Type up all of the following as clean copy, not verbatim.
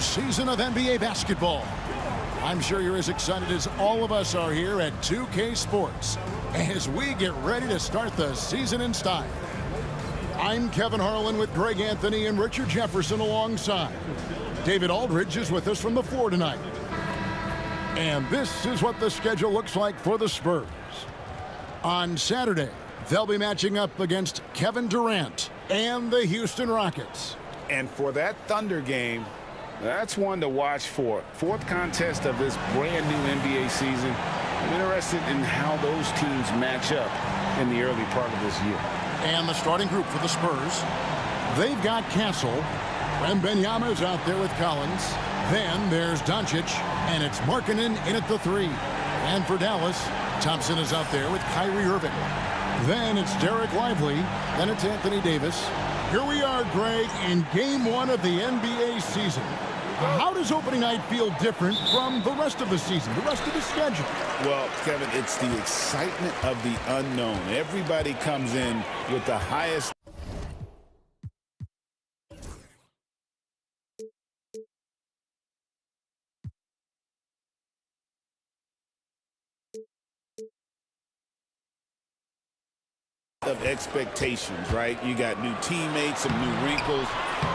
season of NBA basketball. I'm sure you're as excited as all of us are here at 2K Sports as we get ready to start the season in style. I'm Kevin Harlan with Greg Anthony and Richard Jefferson alongside. David Aldridge is with us from the floor tonight. And this is what the schedule looks like for the Spurs. On Saturday, they'll be matching up against Kevin Durant and the Houston Rockets. And for that Thunder game, that's one to watch for. Fourth contest of this brand new NBA season. I'm interested in how those teams match up in the early part of this year. And the starting group for the Spurs, they've got Castle. Wembanyama is out there with Collins. Then there's Doncic, and it's Markkanen in at the 3. And for Dallas, Thompson is out there with Kyrie Irving. Then it's Derek Lively. Then it's Anthony Davis. Here we are, Greg, in Game 1 of the NBA season. How does opening night feel different from the rest of the season, the rest of the schedule? Well, Kevin, it's the excitement of the unknown. Everybody comes in with the highest of expectations, right? You got new teammates, some new wrinkles,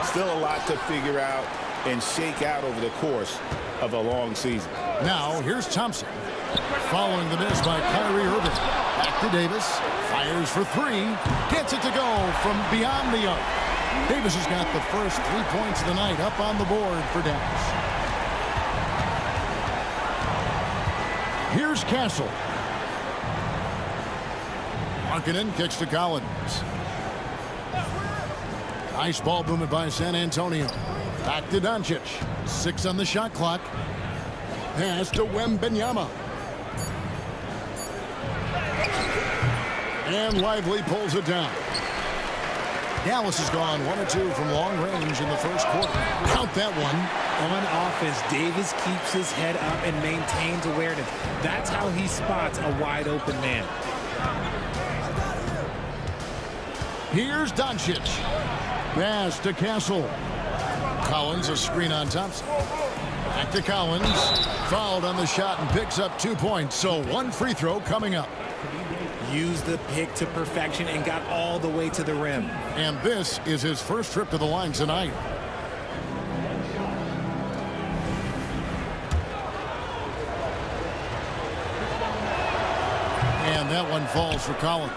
still a lot to figure out and shake out over the course of a long season. Now, here's Thompson. Following the miss by Kyrie Irving. Back to Davis. Fires for 3. Gets it to go from beyond the arc. Davis has got the first 3 points of the night up on the board for Dallas. Here's Castle. Markkanen kicks to Collins. Nice ball movement by San Antonio. Back to Doncic. 6 on the shot clock. Pass to Wembanyama. And Lively pulls it down. Dallas has gone 1 or 2 from long range in the first quarter. Count that one. On offense, Davis keeps his head up and maintains awareness. That's how he spots a wide open man. Here's Doncic. Pass to Castle. Collins, a screen on Thompson. Back to Collins. Fouled on the shot and picks up 2 points. So 1 free throw coming up. Used the pick to perfection and got all the way to the rim. And this is his first trip to the line tonight. And that one falls for Collins.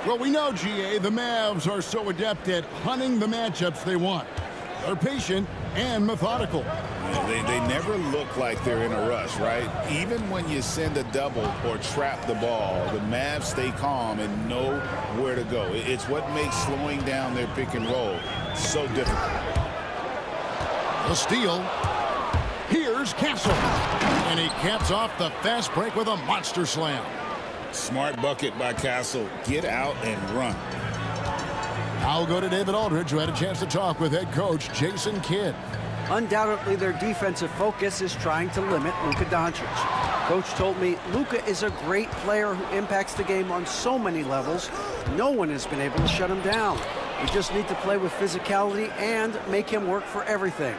Well, we know, GA, the Mavs are so adept at hunting the matchups they want. They're patient and methodical. They never look like they're in a rush, right? Even when you send a double or trap the ball, the Mavs stay calm and know where to go. It's what makes slowing down their pick and roll so difficult. The steal. Here's Castle. And he caps off the fast break with a monster slam. Smart bucket by Castle. Get out and run. I'll go to David Aldridge, who had a chance to talk with head coach Jason Kidd. Undoubtedly, their defensive focus is trying to limit Luka Doncic. Coach told me Luka is a great player who impacts the game on so many levels. No one has been able to shut him down. We just need to play with physicality and make him work for everything.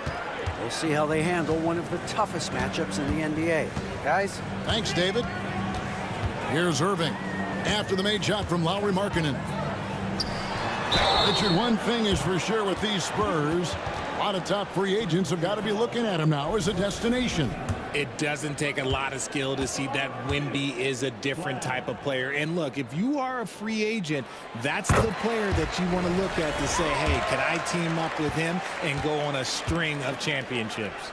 We'll see how they handle one of the toughest matchups in the NBA. Guys? Thanks, David. Here's Irving. After the made shot from Lauri Markkanen. Richard, one thing is for sure with these Spurs, a lot of top free agents have got to be looking at him now as a destination. It doesn't take a lot of skill to see that Wemby is a different type of player. And look, if you are a free agent, that's the player that you want to look at to say, hey, can I team up with him and go on a string of championships?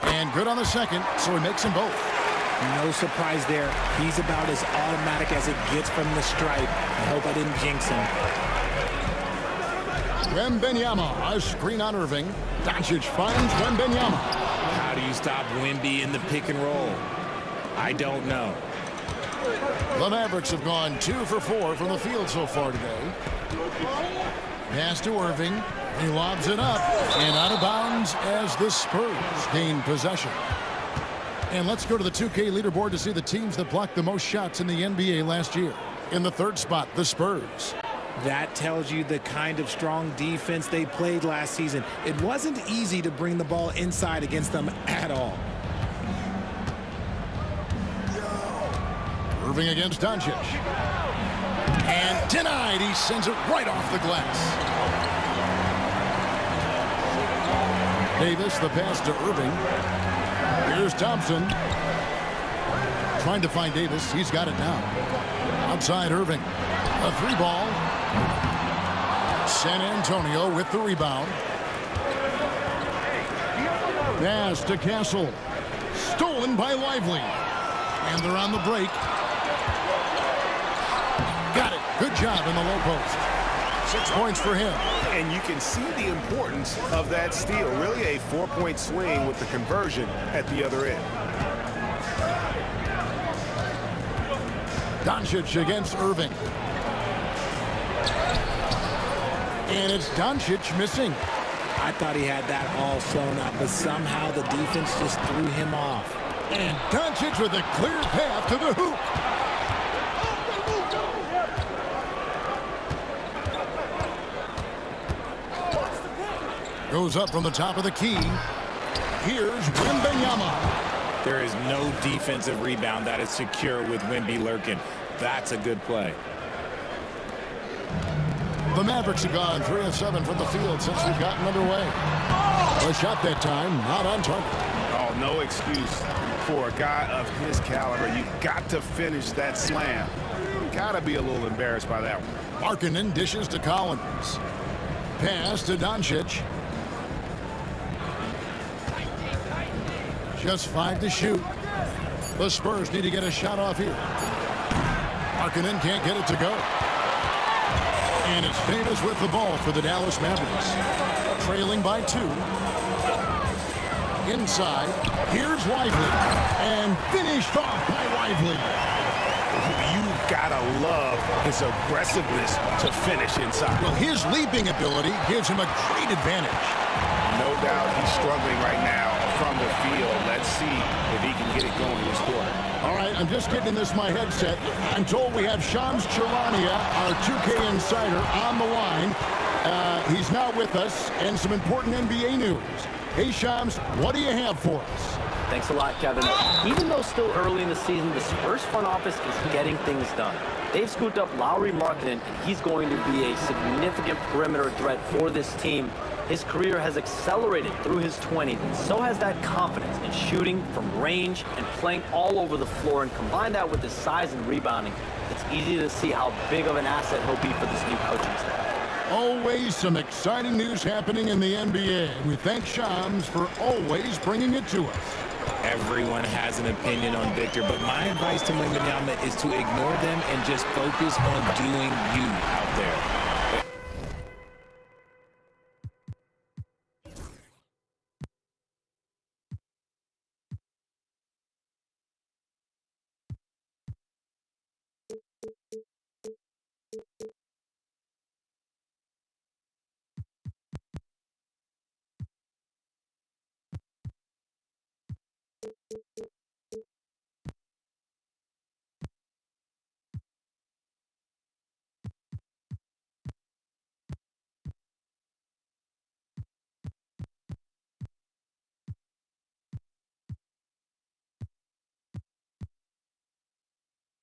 And good on the second, so he makes them both. No surprise there. He's about as automatic as it gets from the stripe. I hope I didn't jinx him. Wembanyama, a screen on Irving. Doncic finds Wembanyama. How do you stop Wemby in the pick and roll? I don't know. The Mavericks have gone 2 for 4 from the field so far today. Pass to Irving. He lobs it up and out of bounds as the Spurs gain possession. And let's go to the 2K leaderboard to see the teams that blocked the most shots in the NBA last year. In the third spot, the Spurs. That tells you the kind of strong defense they played last season. It wasn't easy to bring the ball inside against them at all. Irving against Doncic. And denied. He sends it right off the glass. Davis, the pass to Irving. Here's Thompson. Trying to find Davis. He's got it now. Outside Irving. A three ball. San Antonio with the rebound. Pass to Castle. Stolen by Lively. And they're on the break. Got it. Good job in the low post. 6 points for him. And you can see the importance of that steal. Really a 4-point swing with the conversion at the other end. Doncic against Irving. And it's Doncic missing. I thought he had that all sewn up, but somehow the defense just threw him off. And Doncic with a clear path to the hoop. Goes up from the top of the key. Here's Mynba. There is no defensive rebound that is secure with Wemby lurking. That's a good play. The Mavericks have gone 3 of 7 from the field since we've gotten underway. A shot that time, not on target. Oh, no excuse for a guy of his caliber. You've got to finish that slam. Got to be a little embarrassed by that one. Markkanen dishes to Collins. Pass to Doncic. Just 5 to shoot. The Spurs need to get a shot off here. Markkanen can't get it to go. And it's Davis with the ball for the Dallas Mavericks. Trailing by 2. Inside. Here's Lively. And finished off by Lively. You've got to love his aggressiveness to finish inside. Well, his leaping ability gives him a great advantage. No doubt he's struggling right now from the field. Let's see if he can get it going this quarter. All right, I'm just getting this my headset. I'm told we have Shams Charania, our 2K insider, on the line. He's now with us, and some important NBA news. Hey, Shams, what do you have for us? Thanks a lot, Kevin. Even though still early in the season, the Spurs front office is getting things done. They've scooped up Lauri Markkanen, and he's going to be a significant perimeter threat for this team. His career has accelerated through his 20s, and so has that confidence in shooting from range and playing all over the floor. And combine that with his size and rebounding, it's easy to see how big of an asset he'll be for this new coaching staff. Always some exciting news happening in the NBA. We thank Shams for always bringing it to us. Everyone has an opinion on Victor, but my advice to Mynba is to ignore them and just focus on doing you out there.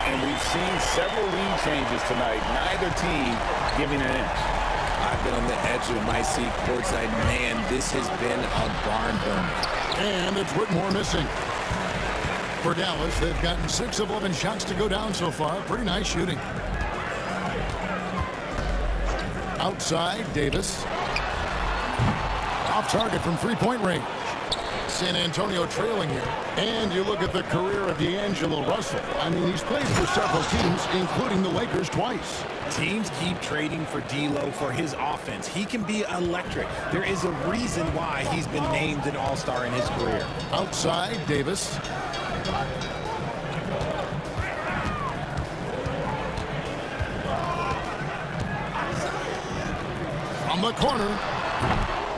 And we've seen several lead changes tonight. Neither team giving an inch. I've been on the edge of my seat courtside. Man, this has been a barn burner. And it's Whitmore missing. For Dallas, they've gotten 6 of 11 shots to go down so far. Pretty nice shooting. Outside, Davis. Off target from 3-point range. San Antonio trailing here. And you look at the career of D'Angelo Russell. I mean, he's played for several teams, including the Lakers twice. Teams keep trading for D'Lo for his offense. He can be electric. There is a reason why he's been named an all-star in his career. Outside, Davis. From the corner.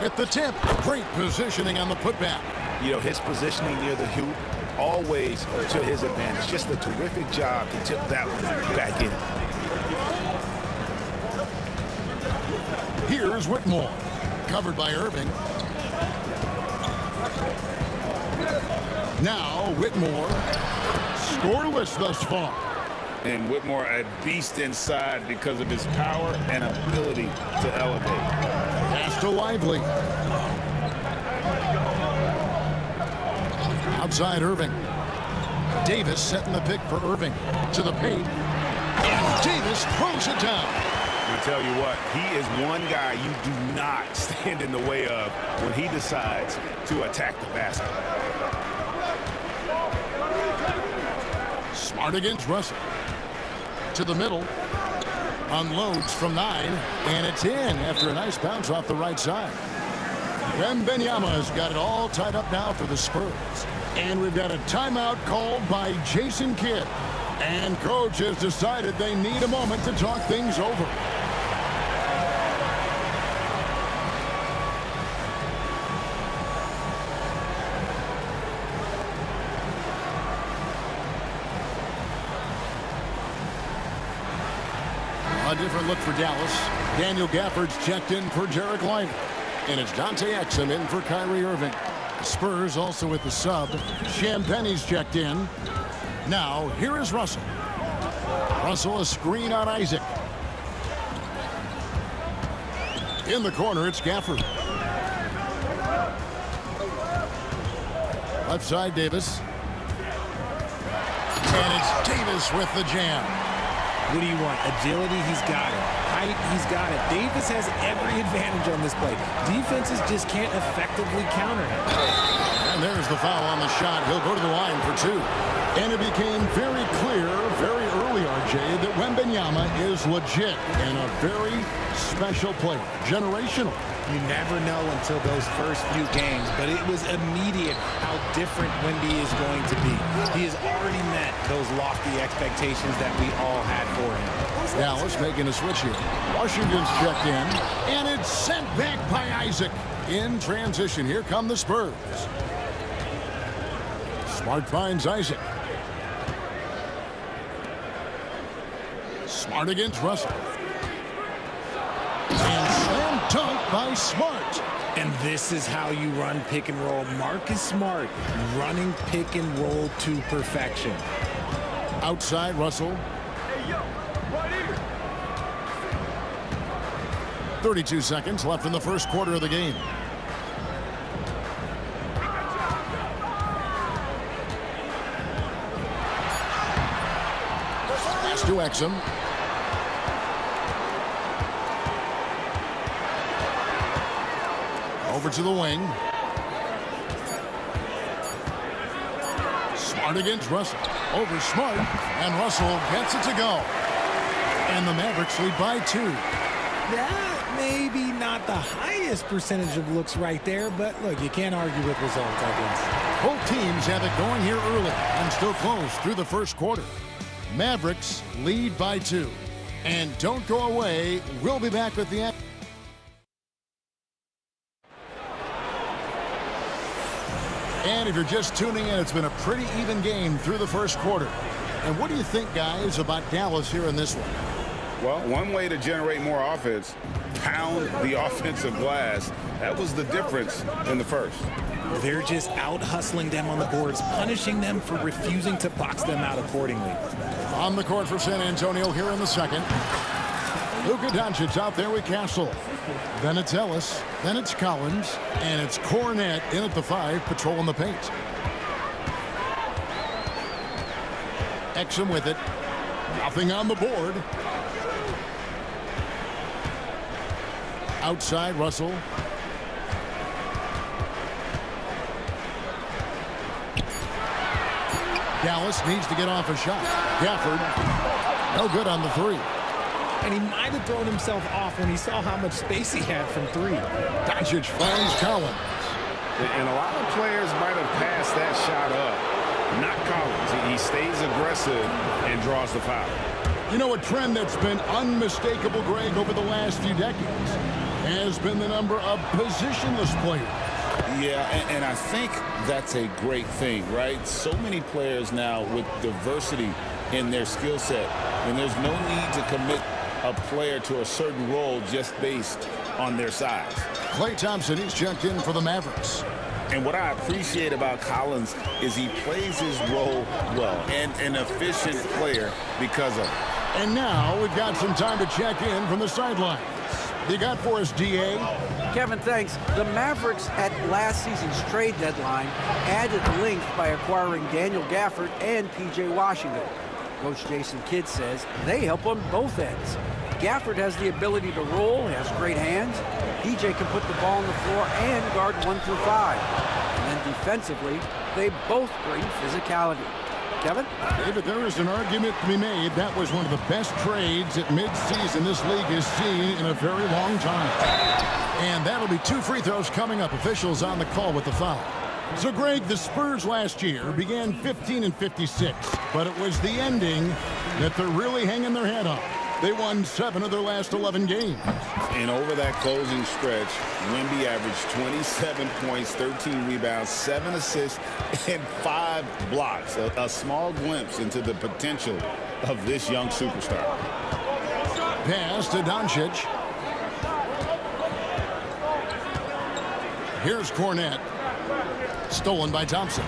At the tip. Great positioning on the putback. You know, his positioning near the hoop, always to his advantage. Just a terrific job to tip that one back in. Here's Whitmore. Covered by Irving. Now Whitmore. Scoreless thus far. And Whitmore a beast inside because of his power and ability to elevate. Pass to Lively. Outside Irving. Davis setting the pick for Irving. To the paint. And Davis throws it down. I tell you what, he is one guy you do not stand in the way of when he decides to attack the basket. Smart against Russell. To the middle. Unloads from 9. And it's in after a nice bounce off the right side. Wembanyama's got it all tied up now for the Spurs. And we've got a timeout called by Jason Kidd. And coach has decided they need a moment to talk things over. A different look for Dallas. Daniel Gafford's checked in for Derek Lively. And it's Dante Exum in for Kyrie Irving. The Spurs also with the sub. Champagne's checked in. Now, here is Russell. Russell, a screen on Isaac. In the corner, it's Gafford. Left side, Davis. And it's Davis with the jam. What do you want? Agility, he's got it. Height, he's got it. Davis has every advantage on this play. Defenses just can't effectively counter him. And there's the foul on the shot. He'll go to the line for 2. And it became very clear, very early, RJ, that Wembanyama is legit and a very special player. Generational. You never know until those first few games, but it was immediate how different Wemby is going to be. He has already met those lofty expectations that we all had for him. Dallas making a switch here. Washington's checked in, and it's sent back by Isaac. In transition, here come the Spurs. Smart finds Isaac. Smart against Russell. And slam dunk by Smart. And this is how you run pick and roll. Marcus Smart running pick and roll to perfection. Outside Russell. 32 seconds left in the first quarter of the game. Pass to Exum. Over to the wing. Smart against Russell. Over Smart. And Russell gets it to go. And the Mavericks lead by 2. That maybe not the highest percentage of looks right there, but look, you can't argue with results, I guess. Both teams have it going here early and still close through the first quarter. Mavericks lead by 2. And don't go away. We'll be back with the action. And if you're just tuning in, it's been a pretty even game through the first quarter. And what do you think, guys, about Dallas here in this one? Well, one way to generate more offense, pound the offensive glass. That was the difference in the first. They're just out hustling them on the boards, punishing them for refusing to box them out accordingly. On the court for San Antonio here in the second. Luka Doncic out there with Castle. Then it's Ellis. Then it's Collins. And it's Cornette in at the 5, patrolling the paint. Exum with it. Nothing on the board. Outside, Russell. Dallas needs to get off a shot. Gafford, no good on the 3. And he might have thrown himself off when he saw how much space he had from 3. Doncic finds Collins. And a lot of players might have passed that shot up. Not Collins. He stays aggressive and draws the foul. You know, a trend that's been unmistakable, Greg, over the last few decades has been the number of positionless players. Yeah, and I think that's a great thing, right? So many players now with diversity in their skill set, and there's no need to commit a player to a certain role just based on their size. Klay Thompson, he's checked in for the Mavericks. And what I appreciate about Collins is he plays his role well and an efficient player because of it. And now we've got some time to check in from the sidelines. You got for us, DA? Kevin, thanks. The Mavericks at last season's trade deadline added length by acquiring Daniel Gafford and P.J. Washington. Coach Jason Kidd says they help on both ends. Gafford has the ability to roll, has great hands. P.J. can put the ball on the floor and guard 1 through 5. And then defensively, they both bring physicality. Kevin? David, there is an argument to be made. That was one of the best trades at midseason this league has seen in a very long time. And that'll be 2 free throws coming up. Officials on the call with the foul. So, Greg, the Spurs last year began 15-56, but it was the ending that they're really hanging their head on. They won 7 of their last 11 games. And over that closing stretch, Wemby averaged 27 points, 13 rebounds, 7 assists, and 5 blocks. A small glimpse into the potential of this young superstar. Pass to Doncic. Here's Cornette. Stolen by Thompson.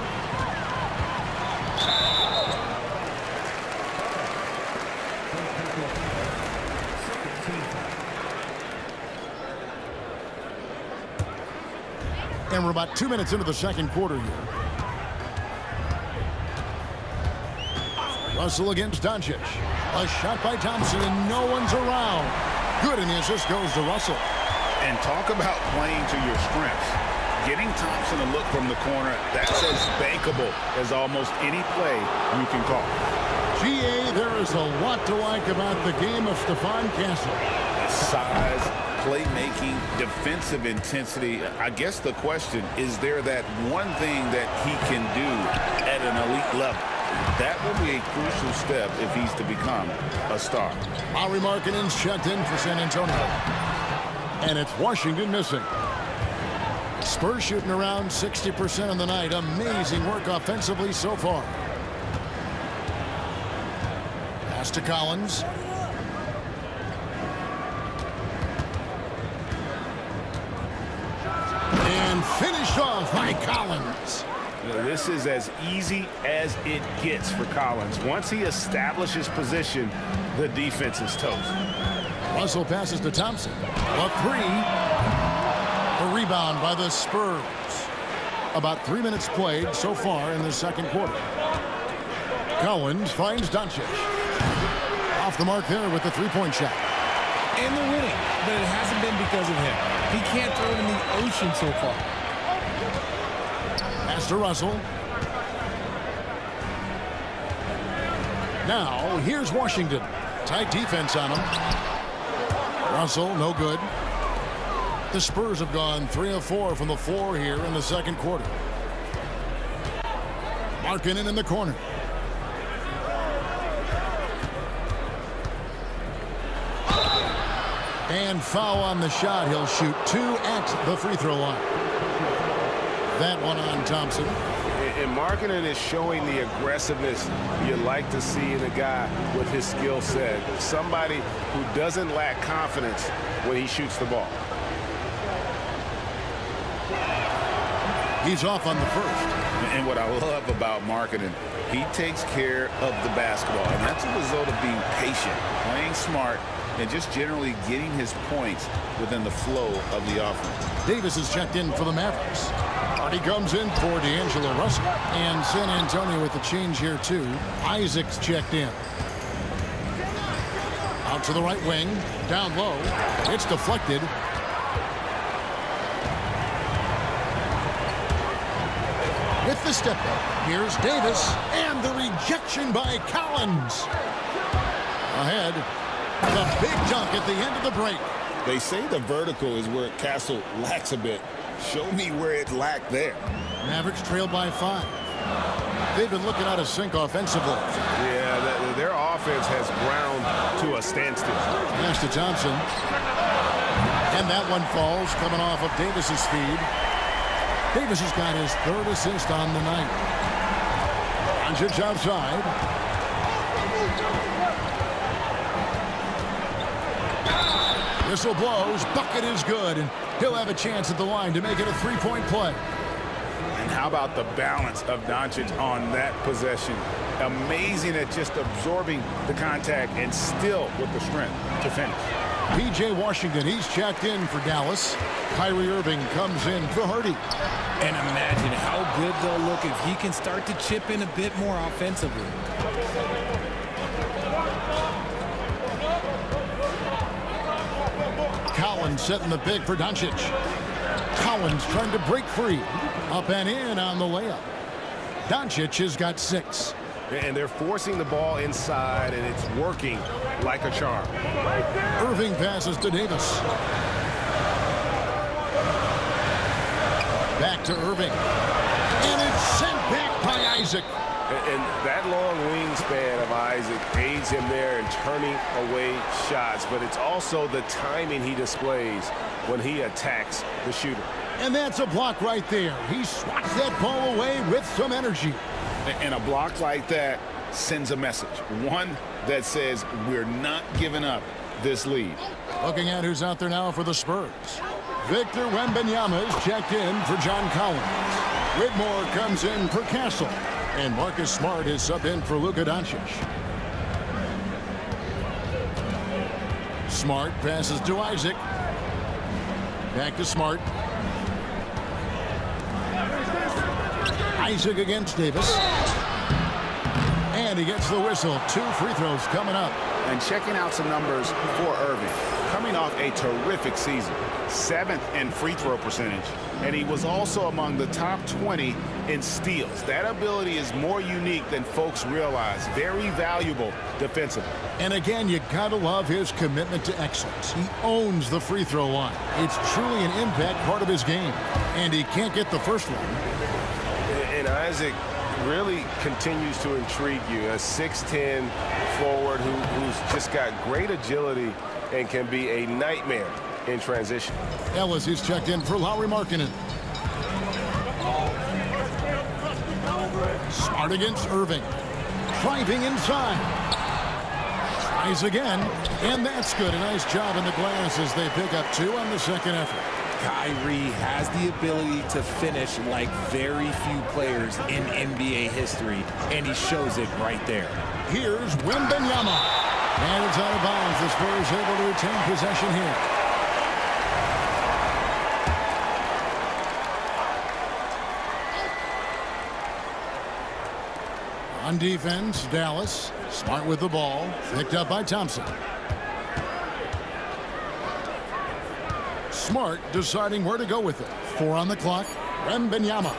And we're about 2 minutes into the second quarter here. Russell against Doncic. A shot by Thompson, and no one's around. Good, and the assist goes to Russell. And talk about playing to your strengths. Getting Thompson a look from the corner, that's as bankable as almost any play you can call. GA, there is a lot to like about the game of Stephon Castle. Size, playmaking, defensive intensity. I guess the question, is there that one thing that he can do at an elite level? That will be a crucial step if he's to become a star. Lauri Markkanen's checked in for San Antonio. And it's Washington missing. Spurs shooting around 60% on the night. Amazing work offensively so far. Pass to Collins. And finished off by Collins. This is as easy as it gets for Collins. Once he establishes position, the defense is toast. Russell passes to Thompson. A 3. A rebound by the Spurs. About 3 minutes played so far in the second quarter. Collins finds Doncic. Off the mark there with the three-point shot. And they're winning, but it hasn't been because of him. He can't throw it in the ocean so far. Pass to Russell. Now, here's Washington. Tight defense on him. Russell, no good. The Spurs have gone 3 of 4 from the floor here in the second quarter. Markkanen in the corner. And foul on the shot. He'll shoot 2 at the free throw line. That one on Thompson. And Markkanen is showing the aggressiveness you like to see in a guy with his skill set. Somebody who doesn't lack confidence when he shoots the ball. He's off on the first. And what I love about Markkanen, he takes care of the basketball. And that's a result of being patient, playing smart, and just generally getting his points within the flow of the offense. Davis is checked in for the Mavericks. Hardy comes in for D'Angelo Russell. And San Antonio with the change here, too. Isaac's checked in. Out to the right wing. Down low. It's deflected. With the step up, here's Davis. And the rejection by Collins. Ahead. The big dunk at the end of the break. They say the vertical is where Castle lacks a bit. Show me where it lacked there. Mavericks trailed by 5. They've been looking out of sync offensively. Yeah, their offense has ground to a standstill. Pass to Thompson. And that one falls coming off of Davis's feed. Davis has got his 3rd assist on the night. Doncic outside. Whistle blows, bucket is good, and he'll have a chance at the line to make it a three-point play. And how about the balance of Doncic on that possession? Amazing at just absorbing the contact and still with the strength to finish. P.J. Washington, he's checked in for Dallas. Kyrie Irving comes in for Hardy. And imagine how good they'll look if he can start to chip in a bit more offensively. Collins setting the pick for Doncic. Collins trying to break free. Up and in on the layup. Doncic has got 6. And they're forcing the ball inside, and it's working like a charm. Irving passes to Davis. Back to Irving. And it's sent back by Isaac. And that long wingspan of Isaac aids him there in turning away shots, but it's also the timing he displays when he attacks the shooter. And that's a block right there. He swats that ball away with some energy. And a block like that sends a message. One that says we're not giving up this lead. Looking at who's out there now for the Spurs. Victor Wembanyama is checked in for John Collins. Whitmore comes in for Castle. And Marcus Smart is subbed in for Luka Doncic. Smart passes to Isaac. Back to Smart. Isaac against Davis. And he gets the whistle. 2 free throws coming up. And checking out some numbers for Irving. Coming off a terrific season. 7th in free throw percentage. And he was also among the top 20 in steals. That ability is more unique than folks realize. Very valuable defensively. And again, you gotta love his commitment to excellence. He owns the free throw line. It's truly an impact part of his game. And he can't get the first one. And Isaac really continues to intrigue you. A 6'10 forward who's just got great agility and can be a nightmare in transition. Ellis is checked in for Lauri Markkanen. Smart against Irving. Driving inside. Tries again. And that's good. A nice job in the glass as they pick up 2 on the second effort. Kyrie has the ability to finish like very few players in NBA history, and he shows it right there. Here's Wembanyama. And it's out of bounds. The Spurs able to retain possession here. On defense, Dallas. Smart with the ball. Picked up by Thompson. Smart deciding where to go with it. 4 on the clock. Wembanyama.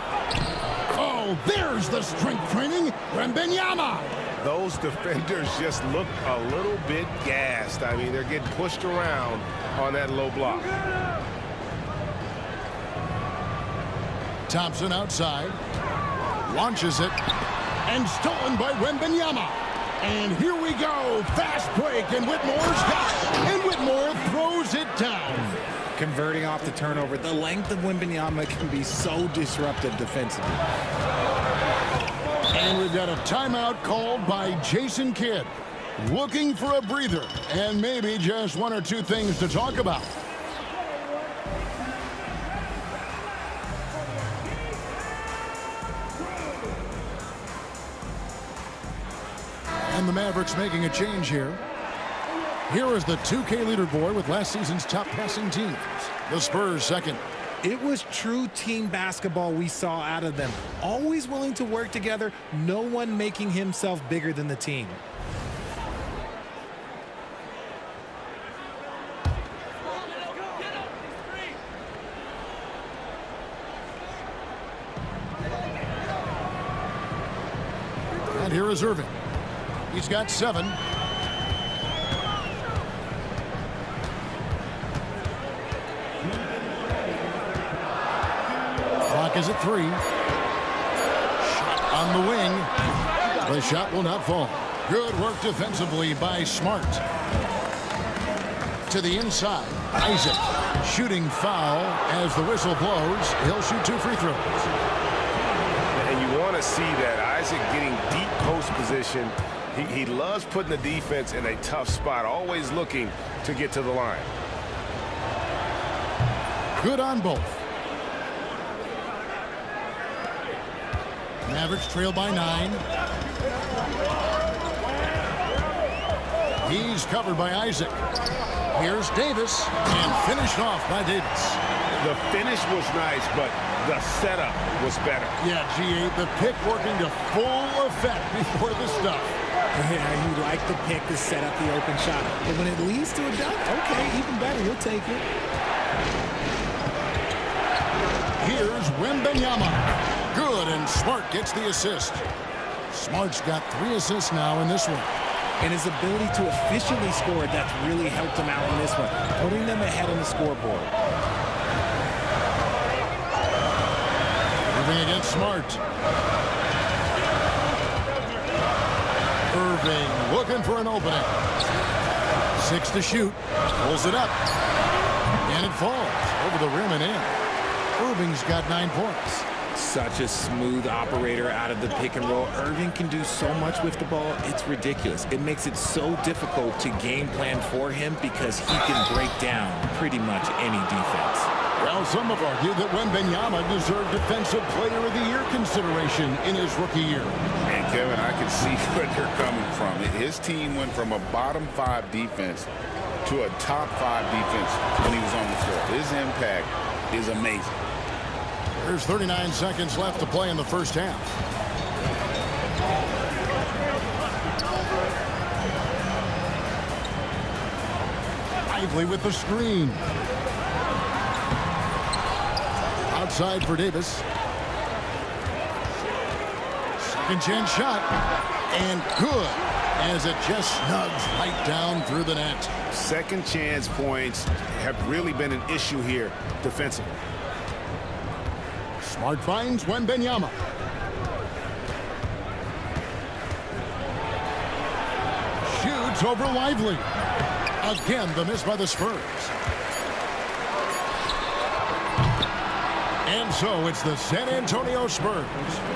Oh, there's the strength training. Wembanyama. Those defenders just look a little bit gassed. I mean, they're getting pushed around on that low block. Thompson outside. Launches it. And stolen by Wembanyama. And here we go. Fast break. And Whitmore's got it. And Whitmore throws it down. Converting off the turnover, the length of Wembanyama can be so disruptive defensively. And we've got a timeout called by Jason Kidd. Looking for a breather and maybe just 1 or 2 things to talk about. And the Mavericks making a change here. Here is the 2K leaderboard with last season's top passing teams. The Spurs second. It was true team basketball we saw out of them. Always willing to work together, no one making himself bigger than the team. And here is Irving. He's got 7. Clock is at 3. Shot on the wing. The shot will not fall. Good work defensively by Smart. To the inside. Isaac. Shooting foul as the whistle blows. He'll shoot 2 free throws. And you want to see that. Isaac getting deep post position. He loves putting the defense in a tough spot, always looking to get to the line. Good on both. Mavericks trail by 9. He's covered by Isaac. Here's Davis, and finished off by Davis. The finish was nice, but the setup was better. Yeah, G8, the pick working to full effect before the stuff. Yeah, you like the pick to set up the open shot. But when it leads to a dunk, okay, even better, you'll take it. Here's Wembanyama. Good, and Smart gets the assist. Smart's got 3 assists now in this one. And his ability to efficiently score, that's really helped him out in this one, putting them ahead on the scoreboard. Moving against Smart. Irving looking for an opening. 6 to shoot. Pulls it up. And it falls over the rim and in. Irving's got 9 points. Such a smooth operator out of the pick and roll. Irving can do so much with the ball, it's ridiculous. It makes it so difficult to game plan for him because he can break down pretty much any defense. Well, some have argued that Wembanyama deserved Defensive Player of the Year consideration in his rookie year. And Kevin, I can see where they're coming from. His team went from a bottom 5 defense to a top 5 defense when he was on the floor. His impact is amazing. There's 39 seconds left to play in the first half. Lively with the screen. Outside for Davis. Second chance shot. And good, as it just snugs right down through the net. Second chance points have really been an issue here defensively. Smart finds Wembanyama. Shoots over Lively. Again, the miss by the Spurs. And so it's the San Antonio Spurs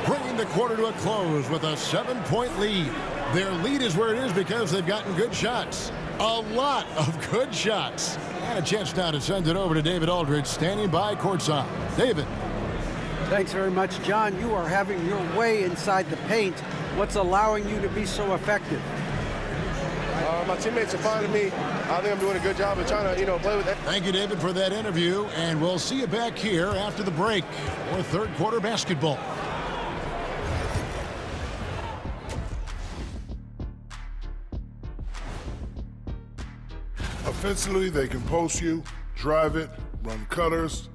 bringing the quarter to a close with a 7-point lead. Their lead is where it is because they've gotten good shots. A lot of good shots. And a chance now to send it over to David Aldridge, standing by courtside. David. Thanks very much, John. You are having your way inside the paint. What's allowing you to be so effective? My teammates are finding me. I think I'm doing a good job of trying to, play with that. Thank you, David, for that interview. And we'll see you back here after the break for third quarter basketball. Offensively, they can post you, drive it, run cutters.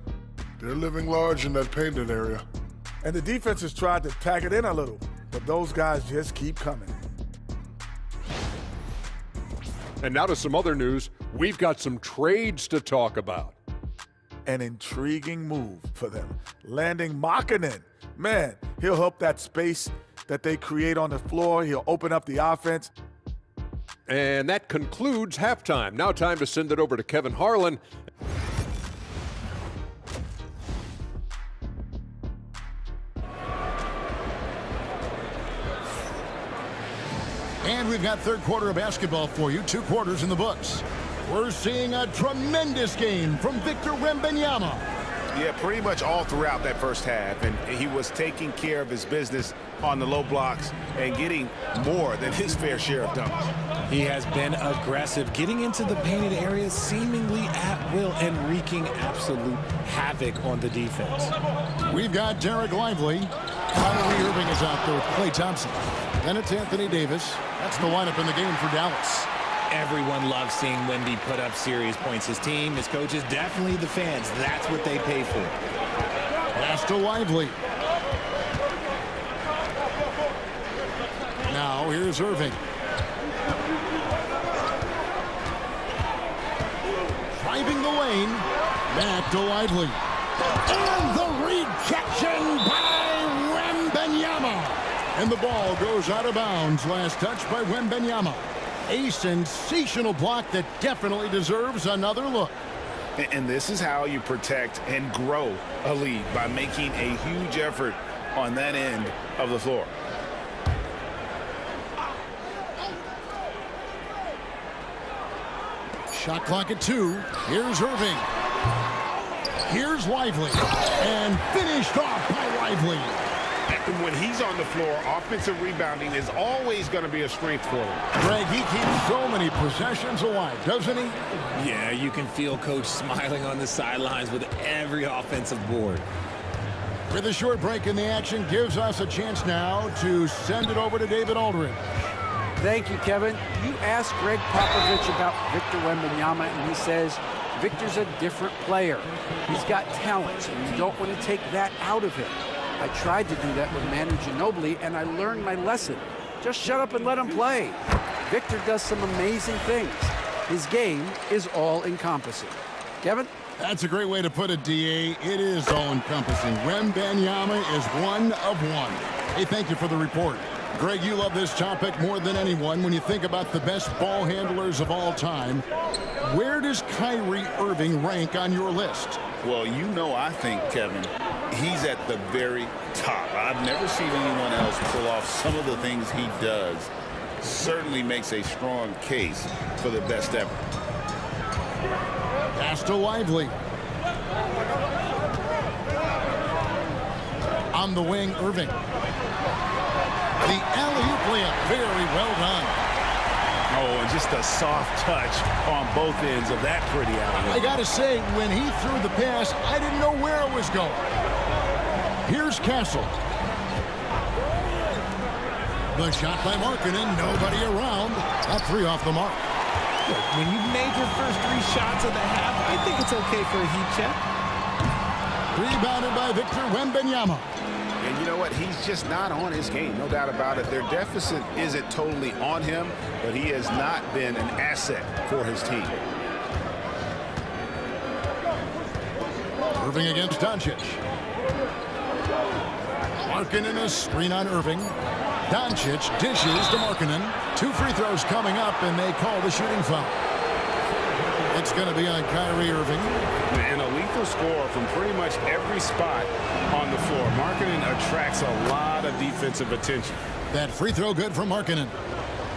They're living large in that painted area. And the defense has tried to pack it in a little, but those guys just keep coming. And now to some other news. We've got some trades to talk about. An intriguing move for them. Landing Markkanen. Man, he'll help that space that they create on the floor. He'll open up the offense. And that concludes halftime. Now time to send it over to Kevin Harlan. And we've got third quarter of basketball for you. 2 quarters in the books. We're seeing a tremendous game from Victor Wembanyama. Yeah, pretty much all throughout that first half. And he was taking care of his business on the low blocks and getting more than his fair share of dunks. He has been aggressive, getting into the painted areas seemingly at will and wreaking absolute havoc on the defense. We've got Derek Lively. Kyrie Irving is out there with Klay Thompson. Then it's Anthony Davis. That's the lineup in the game for Dallas. Everyone loves seeing Wemby put up serious points. His team, his coaches, definitely the fans. That's what they pay for. Pass to Lively. Now here's Irving. Driving the lane. Back to Lively. And the rejection by Wembanyama. And the ball goes out of bounds. Last touch by Wembanyama. A sensational block that definitely deserves another look. And this is how you protect and grow a lead, by making a huge effort on that end of the floor. Shot clock at 2. Here's Irving. Here's Lively, and finished off by Lively. And when he's on the floor, offensive rebounding is always going to be a strength for him. Greg, he keeps so many possessions alive, doesn't he? Yeah, you can feel Coach smiling on the sidelines with every offensive board. With a short break in the action, gives us a chance now to send it over to David Aldridge. Thank you, Kevin. You asked Greg Popovich about Victor Wembanyama, and he says Victor's a different player. He's got talent, and you don't want to take that out of him. I tried to do that with Manu Ginobili, and I learned my lesson. Just shut up and let him play. Victor does some amazing things. His game is all-encompassing. Kevin? That's a great way to put it, D.A. It is all-encompassing. Wembanyama is one of one. Hey, thank you for the report. Greg, you love this topic more than anyone. When you think about the best ball handlers of all time, where does Kyrie Irving rank on your list? Well, you know, I think, Kevin, he's at the very top. I've never seen anyone else pull off some of the things he does. Certainly makes a strong case for the best ever. Pass to Lively. On the wing, Irving. The alley-oop layup, very well done. Oh, and just a soft touch on both ends of that pretty alley-oop. I gotta say, when he threw the pass, I didn't know where it was going. Here's Castle. The shot by Markkanen, nobody around. A three off the mark. When you've made your first 3 shots of the half, I think it's okay for a heat check. Rebounded by Victor Wembanyama. And you know what? He's just not on his game, no doubt about it. Their deficit isn't totally on him, but he has not been an asset for his team. Irving against Doncic. Markkanen a screen on Irving. Doncic dishes to Markkanen. 2 free throws coming up, and they call the shooting foul. It's going to be on Kyrie Irving. And a lethal score from pretty much every spot on the floor. Markkanen attracts a lot of defensive attention. That free throw good from Markkanen.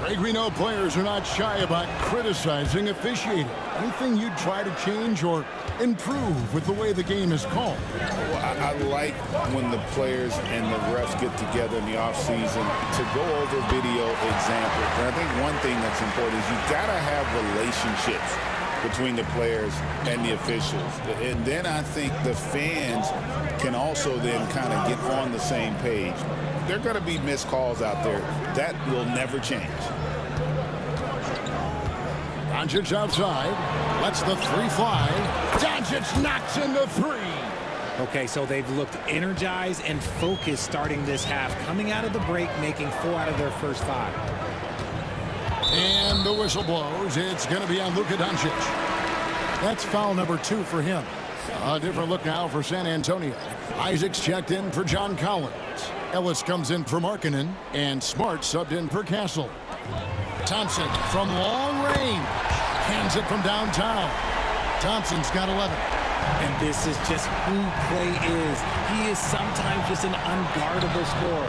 Greg, we know players are not shy about criticizing officiating. Anything you'd try to change or improve with the way the game is called? Well, I like when the players and the refs get together in the offseason to go over video examples. And I think one thing that's important is you've got to have relationships between the players and the officials. And then I think the fans can also then kind of get on the same page. There are going to be missed calls out there. That will never change. Doncic outside. Lets the 3 fly. Doncic knocks in the 3. Okay, so they've looked energized and focused starting this half, coming out of the break, making 4 out of their first 5. And the whistle blows. It's going to be on Luka Doncic. That's foul number 2 for him. A different look now for San Antonio. Isaac's checked in for John Collins. Ellis comes in for Markkanen, and Smart subbed in for Castle. Thompson from long range. Hands it from downtown. Thompson's got 11. And this is just who Clay is. He is sometimes just an unguardable scorer.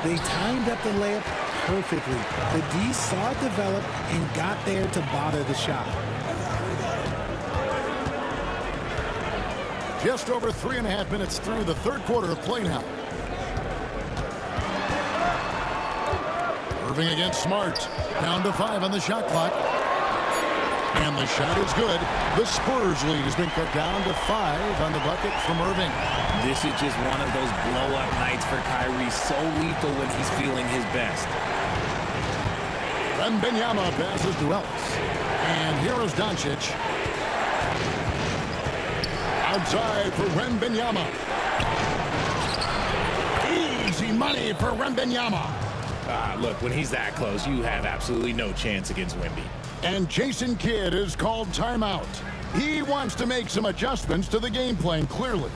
They timed up the layup perfectly. The D saw it develop and got there to bother the shot. Just over 3.5 minutes through the third quarter of play now. Irving against Smart. Down to 5 on the shot clock. And the shot is good. The Spurs lead has been cut down to 5 on the bucket from Irving. This is just one of those blow-up nights for Kyrie. So lethal when he's feeling his best. Wembanyama passes to Ellis. And here is Doncic. Outside for Wembanyama. Easy money for Wembanyama. Look, when he's that close, you have absolutely no chance against Wemby. And Jason Kidd is called timeout. He wants to make some adjustments to the game plan, clearly.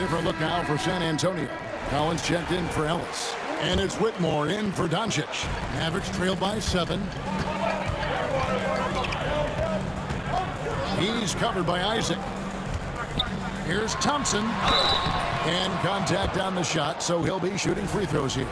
different look now for San Antonio. Collins checked in for Ellis. And it's Whitmore in for Doncic. Mavericks trail by 7. He's covered by Isaac. Here's Thompson. And contact on the shot, so he'll be shooting free throws here.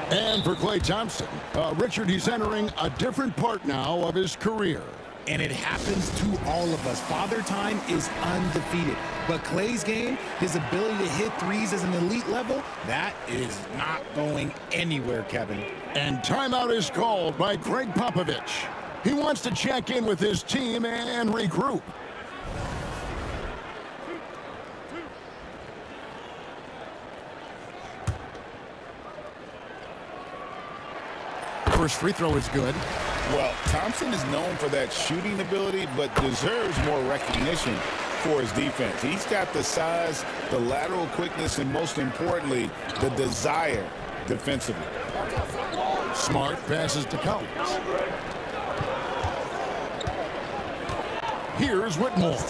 And for Klay Thompson, Richard, he's entering a different part now of his career. And it happens to all of us. Father Time is undefeated. But Klay's game, his ability to hit threes as an elite level, that is not going anywhere, Kevin. And timeout is called by Greg Popovich. He wants to check in with his team and regroup. First free throw is good. Well, Thompson is known for that shooting ability, but deserves more recognition for his defense. He's got the size, the lateral quickness, and most importantly, the desire defensively. Smart passes to Collins. Here's Whitmore.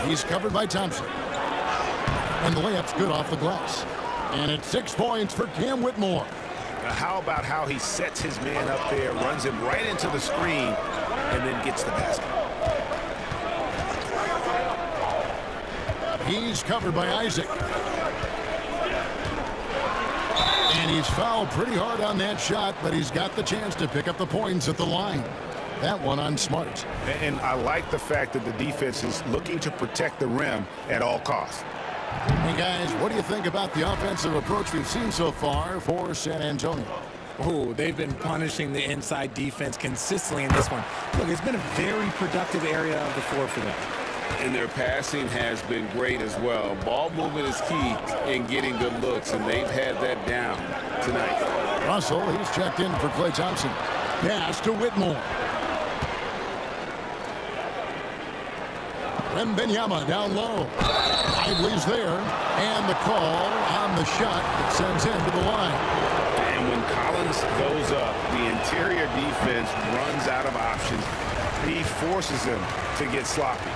He's covered by Thompson. And the layup's good off the glass. And it's 6 points for Cam Whitmore. How about how he sets his man up there, runs him right into the screen, and then gets the basket. He's covered by Isaac. And he's fouled pretty hard on that shot, but he's got the chance to pick up the points at the line. That one on Smart. And I like the fact that the defense is looking to protect the rim at all costs. Hey, guys, what do you think about the offensive approach we've seen so far for San Antonio? Oh, they've been punishing the inside defense consistently in this one. Look, it's been a very productive area of the floor for them. And their passing has been great as well. Ball movement is key in getting good looks, and they've had that down tonight. Russell, he's checked in for Klay Thompson. Pass to Whitmore. Wembanyama down low. Lively's there. And the call on the shot that sends him to the line. And when Collins goes up, the interior defense runs out of options. He forces them to get sloppy.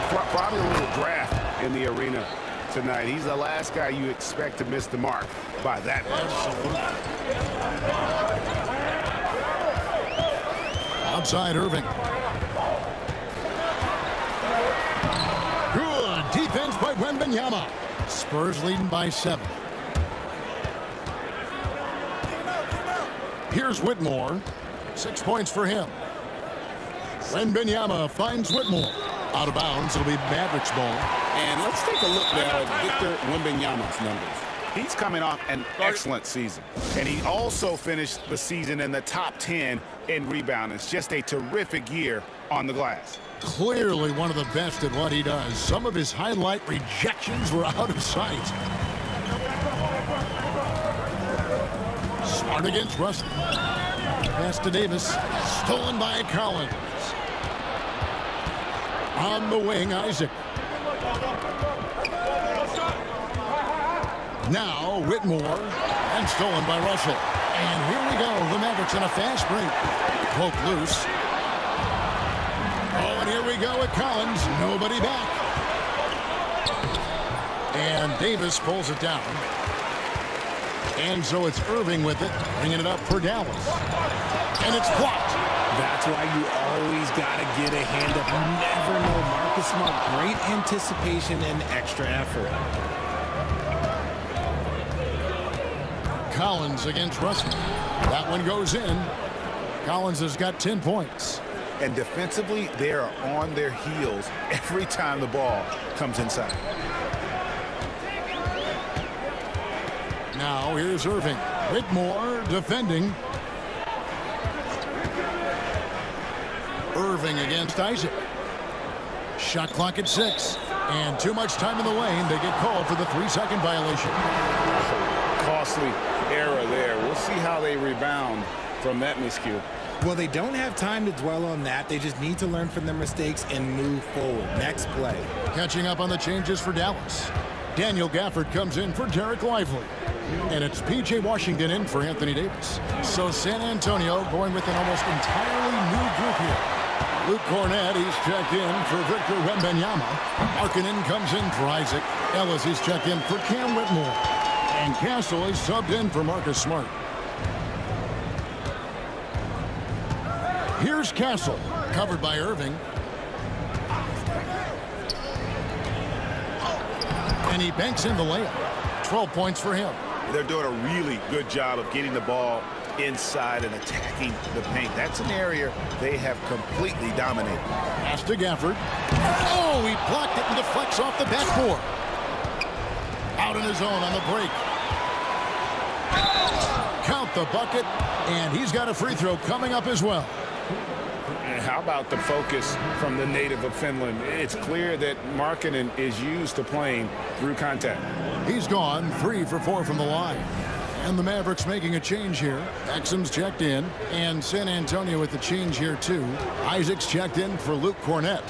Probably a little draft in the arena tonight. He's the last guy you expect to miss the mark by that much. Outside Irving. Good defense by Wembanyama. Spurs leading by 7. Here's Whitmore. 6 points for him. Wembanyama finds Whitmore. Out of bounds, it'll be Mavericks ball. And let's take a look now at Victor Wembanyama's numbers. He's coming off an excellent season. And he also finished the season in the top 10 in rebounding. It's just a terrific year on the glass. Clearly one of the best at what he does. Some of his highlight rejections were out of sight. Smart against Russell. Pass to Davis. Stolen by Collins. On the wing, Isaac. Now Whitmore. And stolen by Russell. And here we go. The Mavericks on a fast break. Poke loose. Oh, and here we go with Collins. Nobody back. And Davis pulls it down. And so it's Irving with it, bringing it up for Dallas. And it's blocked. That's why you always got to get a hand up. You never know. Marcus Smart, great anticipation and extra effort. Collins against Russell. That one goes in. Collins has got 10 points. And defensively, they are on their heels every time the ball comes inside. Now here's Irving. Whitmore defending. Irving against Isaac. Shot clock at 6. And too much time in the lane. They get called for the 3-second violation. Costly error there. We'll see how they rebound from that miscue. Well, they don't have time to dwell on that. They just need to learn from their mistakes and move forward. Next play. Catching up on the changes for Dallas. Daniel Gafford comes in for Derek Lively. And it's P.J. Washington in for Anthony Davis. So San Antonio going with an almost entirely new group here. Luke Cornett, he's checked in for Victor Wembanyama. Markkanen comes in for Isaac. Ellis, he's checked in for Cam Whitmore. And Castle is subbed in for Marcus Smart. Here's Castle, covered by Irving. And he banks in the layup. 12 points for him. They're doing a really good job of getting the ball inside and attacking the paint. That's an area they have completely dominated. Pass to Gafford. Oh, he blocked it and deflects off the backboard. Out on his own on the break. Count the bucket, and he's got a free throw coming up as well. And how about the focus from the native of Finland? It's clear that Markkanen is used to playing through contact. He's gone 3 for 4 from the line. And the Mavericks making a change here. Exum's checked in, and San Antonio with the change here too. Isaac's checked in for Luke Cornett.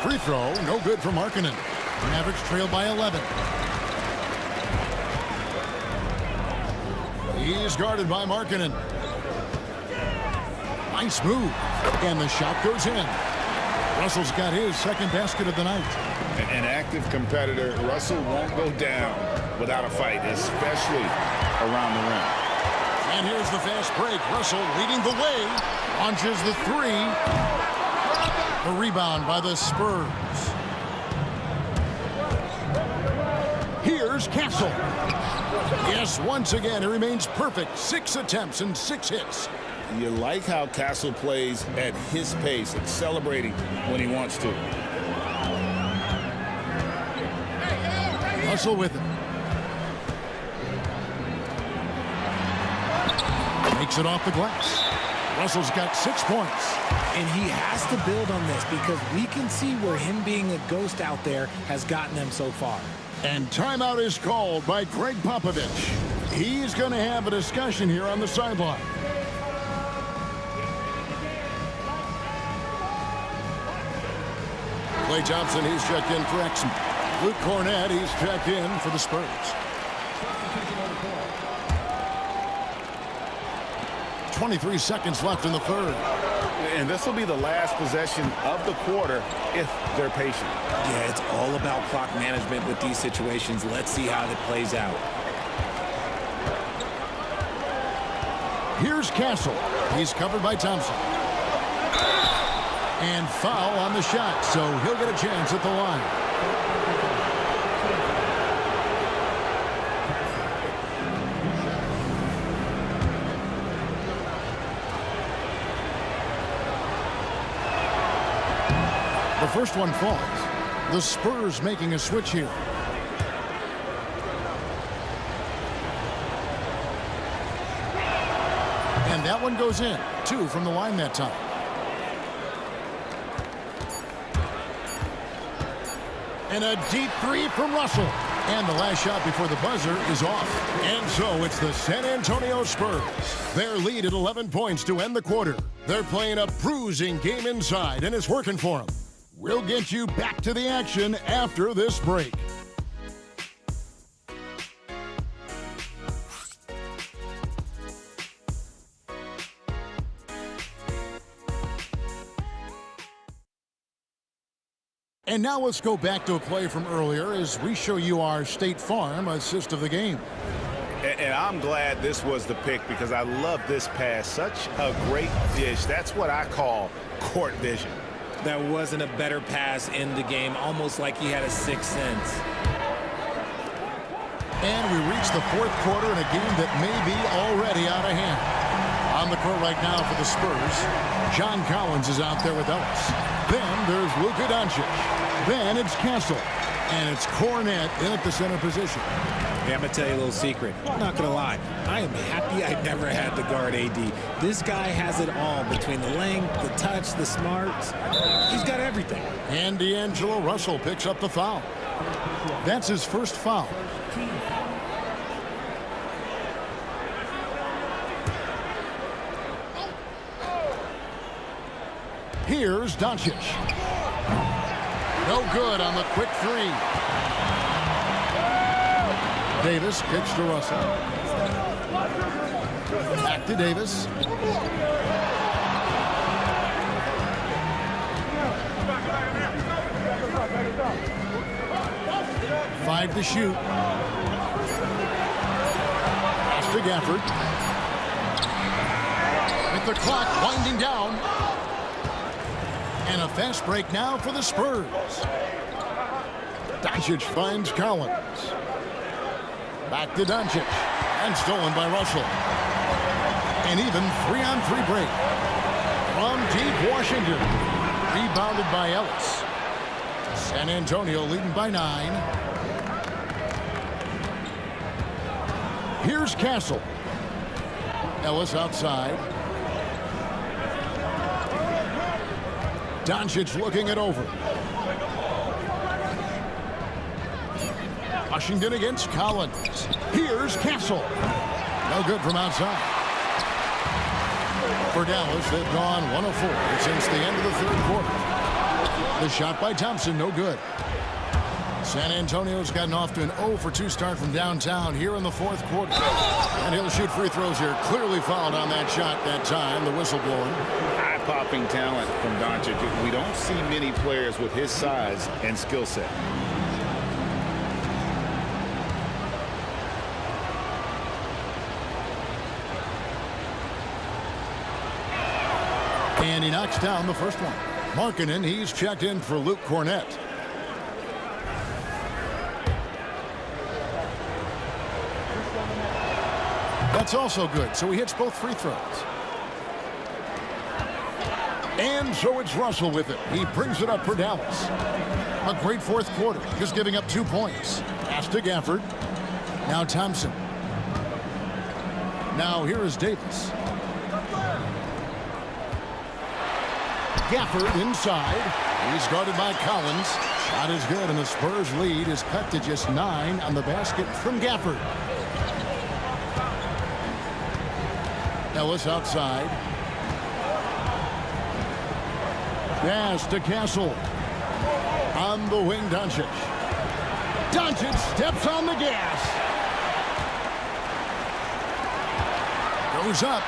Free throw, no good for Markkanen. Mavericks trail by 11. He's guarded by Markkanen. Nice move, and the shot goes in. Russell's got his second basket of the night. An active competitor, Russell won't go down without a fight, especially around the rim. And here's the fast break. Russell leading the way. Launches the three. The rebound by the Spurs. Here's Castle. Yes, once again, he remains perfect. 6 attempts and 6 hits. You like how Castle plays at his pace, celebrating when he wants to. Russell with it. Makes it off the glass. Russell's got 6 points. And he has to build on this because we can see where him being a ghost out there has gotten them so far. And timeout is called by Greg Popovich. He's going to have a discussion here on the sideline. Klay Thompson, he's checked in for Exum. Luke Cornett, he's checked in for the Spurs. 23 seconds left in the third. And this will be the last possession of the quarter if they're patient. Yeah, it's all about clock management with these situations. Let's see how it plays out. Here's Castle. He's covered by Thompson. And foul on the shot, so he'll get a chance at the line. The first one falls. The Spurs making a switch here. And that one goes in. 2 from the line that time. And a deep 3 from Russell. And the last shot before the buzzer is off. And so it's the San Antonio Spurs. Their lead at 11 points to end the quarter. They're playing a bruising game inside, and it's working for them. We'll get you back to the action after this break. And now let's go back to a play from earlier as we show you our State Farm assist of the game. And I'm glad this was the pick because I love this pass. Such a great dish. That's what I call court vision. That wasn't a better pass in the game, almost like he had a sixth sense. And we reach the fourth quarter in a game that may be already out of hand. On the court right now for the Spurs, John Collins is out there with Ellis. Then there's Luka Doncic. Then it's Castle. And it's Cornett in at the center position. Hey, I'm going to tell you a little secret. I'm not going to lie. I am happy I never had to guard AD. This guy has it all between the length, the touch, the smarts. He's got everything. And D'Angelo Russell picks up the foul. That's his first foul. Here's Doncic. No good on the quick 3. Davis kicks to Russell. Back to Davis. Five to shoot. Pass to Gafford. With the clock winding down. And a fast break now for the Spurs. Doncic finds Collins. Back to Doncic. And stolen by Russell. An even 3-on-3 break. From deep Washington. Rebounded by Ellis. San Antonio leading by 9. Here's Castle. Ellis outside. Doncic looking it over. Washington against Collins. Here's Castle. No good from outside. For Dallas, they've gone 1 of 4 since the end of the third quarter. The shot by Thompson, no good. San Antonio's gotten off to an 0 for 2 start from downtown here in the fourth quarter. And he'll shoot free throws here. Clearly fouled on that shot that time, the whistle blowing. Eye-popping talent from Doncic. We don't see many players with his size and skill set. And he knocks down the first one. Markkanen, he's checked in for Luke Cornett. That's also good, so he hits both free throws. And so it's Russell with it. He brings it up for Dallas. A great fourth quarter, just giving up 2 points. Pass to Gafford. Now Thompson. Now here is Davis. Gafford inside. He's guarded by Collins. Shot is good, and the Spurs lead is cut to just 9 on the basket from Gafford. Ellis outside. Pass to Castle. On the wing, Doncic. Doncic steps on the gas. Goes up.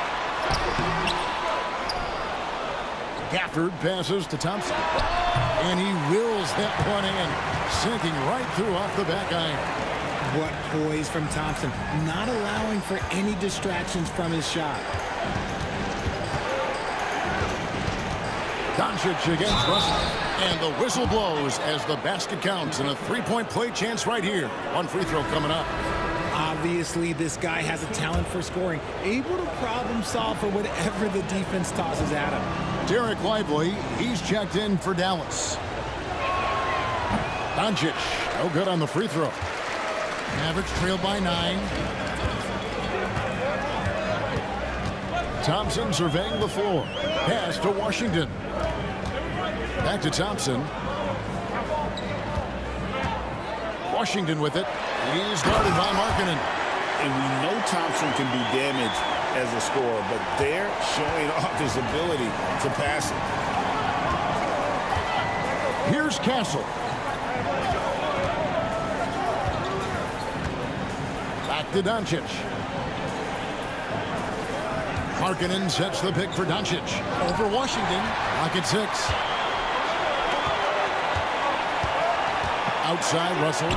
Gafford passes to Thompson. And he wills that one in, sinking right through off the back iron. What poise from Thompson, not allowing for any distractions from his shot. Doncic against Russell. And the whistle blows as the basket counts, and a 3-point play chance right here. One free throw coming up. Obviously, this guy has a talent for scoring, able to problem solve for whatever the defense tosses at him. Derek Lively, he's checked in for Dallas. Doncic, no good on the free throw. Mavericks trailed by 9. Thompson surveying the floor. Pass to Washington. Back to Thompson. Washington with it. He's guarded by Markkanen. And we know Thompson can do damage as a scorer, but they're showing off his ability to pass it. Here's Castle. Back to Doncic. Markkanen sets the pick for Doncic. Over Washington. Lock at 6. Outside Russell.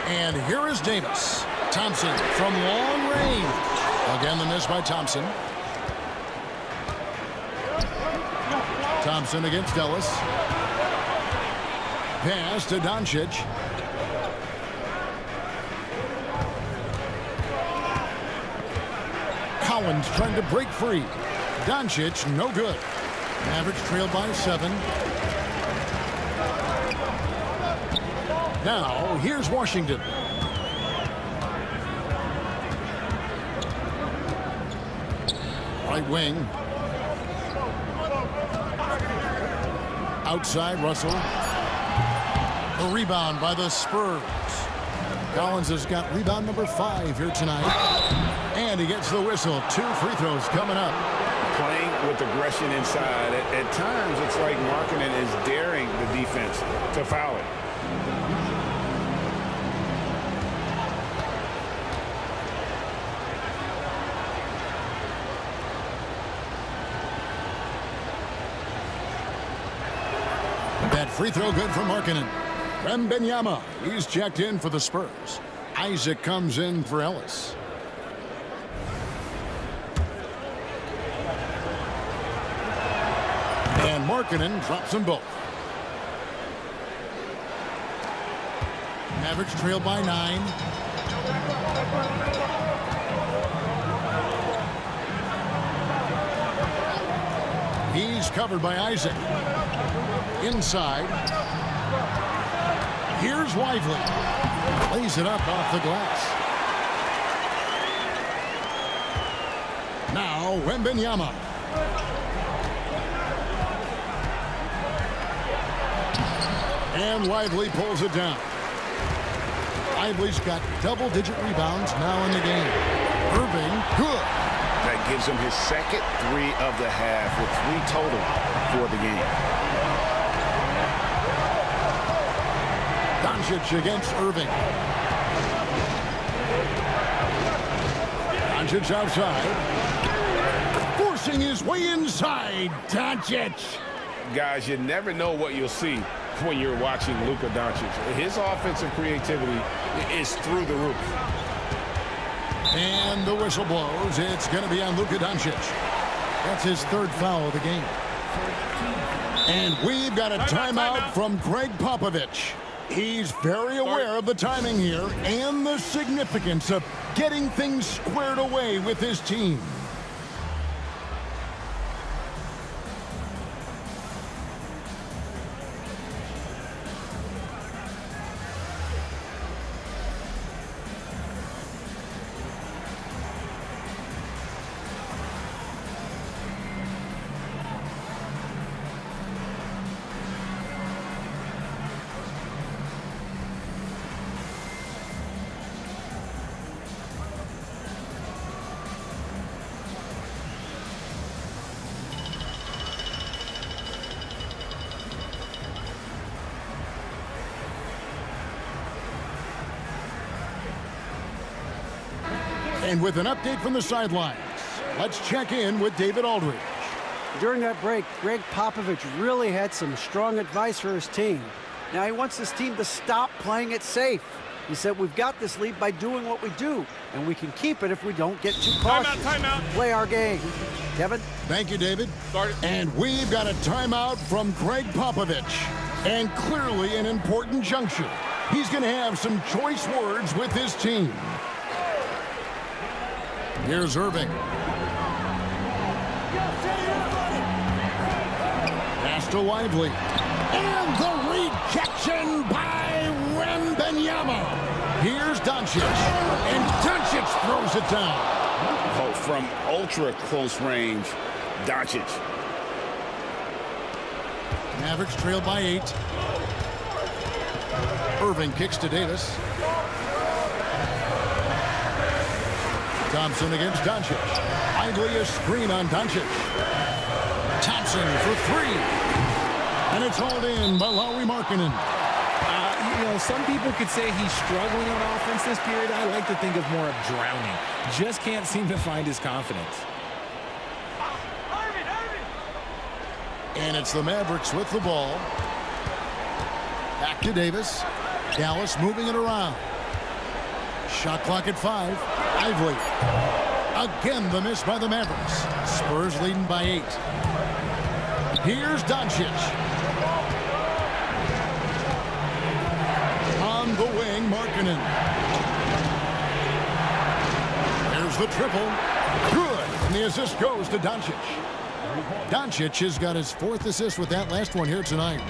And here is Davis. Thompson from long range. Again, the miss by Thompson. Thompson against Ellis. Pass to Doncic. Collins trying to break free. Doncic, no good. Mavericks trailed by 7. Now, here's Washington. Right wing. Outside, Russell. A rebound by the Spurs. Collins has got rebound number 5 here tonight. And he gets the whistle. 2 free throws coming up. Playing with aggression inside. At times, it's like Markkanen is daring the defense to foul it. Free throw good for Markkanen. Wembanyama, he's checked in for the Spurs. Isaac comes in for Ellis. And Markkanen drops them both. Mavericks trail by 9. He's covered by Isaac. Inside. Here's Lively. Lays it up off the glass. Now Wembanyama. And Lively pulls it down. Lively's got double-digit rebounds now in the game. Irving, good. That gives him his second 3 of the half with 3 total for the game. Doncic against Irving. Doncic outside. Forcing his way inside. Doncic. Guys, you never know what you'll see when you're watching Luka Doncic. His offensive creativity is through the roof. And the whistle blows. It's going to be on Luka Doncic. That's his 3rd foul of the game. And we've got a timeout from Greg Popovich. He's very aware of the timing here and the significance of getting things squared away with his team. And with an update from the sidelines, let's check in with David Aldridge. During that break, Greg Popovich really had some strong advice for his team. Now he wants his team to stop playing it safe. He said, we've got this lead by doing what we do, and we can keep it if we don't get too cautious. Timeout. Play our game. Kevin? Thank you, David. Start it. And we've got a timeout from Greg Popovich. And clearly an important juncture. He's going to have some choice words with his team. Here's Irving. Pass to Lively. And the rejection by Wembanyama. Here's Doncic. And Doncic throws it down. Oh, from ultra close range, Doncic. Mavericks trail by 8. Irving kicks to Davis. Thompson against Doncic. Lively a screen on Doncic. Thompson for 3. And it's hauled in by Lauri Markkanen. You know, some people could say he's struggling on offense this period. I like to think of more of drowning. Just can't seem to find his confidence. And it's the Mavericks with the ball. Back to Davis. Dallas moving it around. Shot clock at 5. Lively. Again, the miss by the Mavericks. Spurs leading by 8. Here's Doncic. On the wing, Markkanen. There's the triple. Good. And the assist goes to Doncic. Doncic has got his 4th assist with that last one here tonight.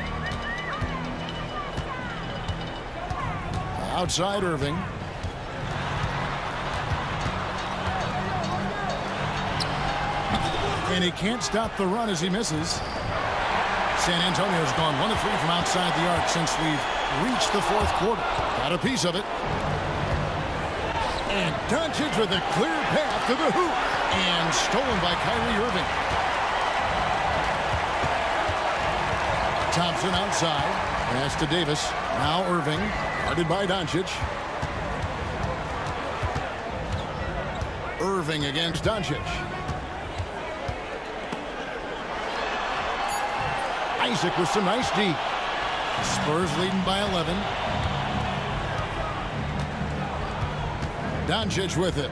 Outside Irving. And he can't stop the run as he misses. San Antonio's gone 1 of 3 from outside the arc since we've reached the 4th quarter. Got a piece of it. And Doncic with a clear path to the hoop. And stolen by Kyrie Irving. Thompson outside. Pass to Davis. Now Irving. Guarded by Doncic. Irving against Doncic. Isaac with some nice D. Spurs leading by 11. Doncic with it.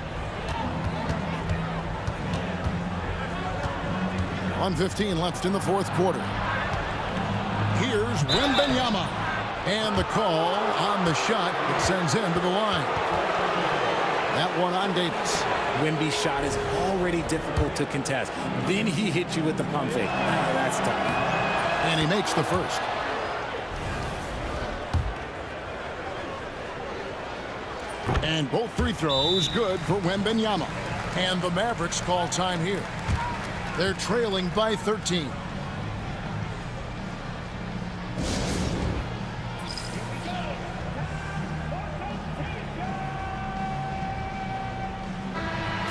1:15 left in the fourth quarter. Here's Wembanyama. And the call on the shot that sends him to the line. That one on Davis. Wemby's shot is already difficult to contest. Then he hits you with the pump fake. That's tough. And he makes the first. And both free throws good for Wembanyama. And the Mavericks call time here. They're trailing by 13.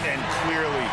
And clearly,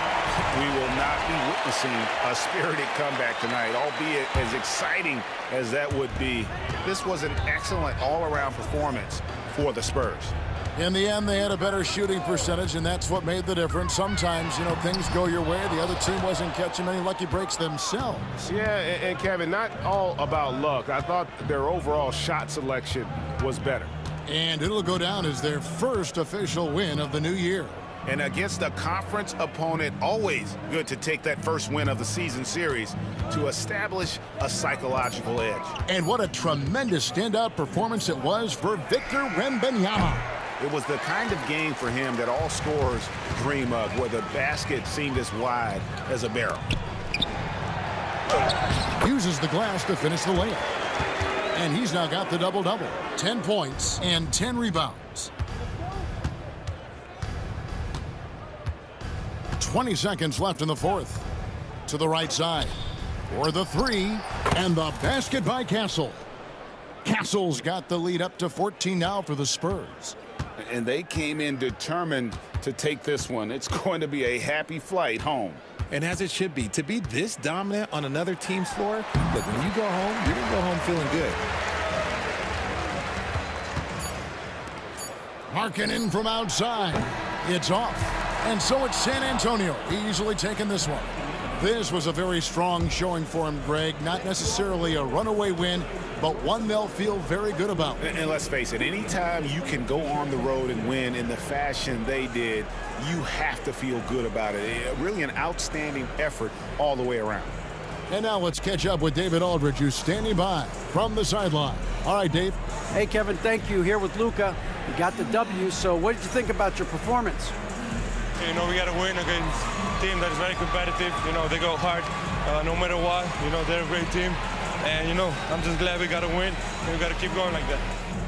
we will not be witnessing a spirited comeback tonight, albeit as exciting as that would be. This was an excellent all-around performance for the Spurs. In the end, they had a better shooting percentage, and that's what made the difference. Sometimes, things go your way. The other team wasn't catching many lucky breaks themselves. Yeah, and Kevin, not all about luck. I thought their overall shot selection was better. And it'll go down as their first official win of the new year. And against a conference opponent, always good to take that first win of the season series to establish a psychological edge. And what a tremendous standout performance it was for Victor Wembanyama. It was the kind of game for him that all scorers dream of, where the basket seemed as wide as a barrel. Uses the glass to finish the layup. And he's now got the double-double. 10 points and 10 rebounds. 20 seconds left in the fourth. To the right side for the three, and the basket by Castle. Castle's got the lead up to 14 now for the Spurs. And they came in determined to take this one. It's going to be a happy flight home. And as it should be, to be this dominant on another team's floor, look, when you go home, you're going to go home feeling good. Markkanen from outside. It's off. And so it's San Antonio easily taking this one. This was a very strong showing for him, Greg. Not necessarily a runaway win, but one they'll feel very good about. And let's face it, anytime you can go on the road and win in the fashion they did, you have to feel good about it. Really an outstanding effort all the way around. And now let's catch up with David Aldridge, who's standing by from the sideline. All right, Dave. Hey, Kevin, thank you. Here with Luka. You got the W, so what did you think about your performance? We got to win against a team that is very competitive. They go hard no matter what. They're a great team. And, I'm just glad we got to win. And we got to keep going like that.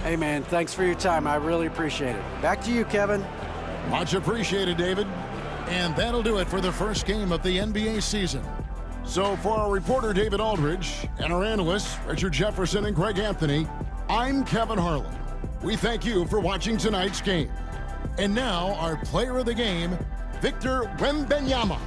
Hey, man, thanks for your time. I really appreciate it. Back to you, Kevin. Much appreciated, David. And that'll do it for the first game of the NBA season. So for our reporter, David Aldridge, and our analysts, Richard Jefferson and Greg Anthony, I'm Kevin Harlan. We thank you for watching tonight's game. And now, our player of the game, Victor Wembanyama.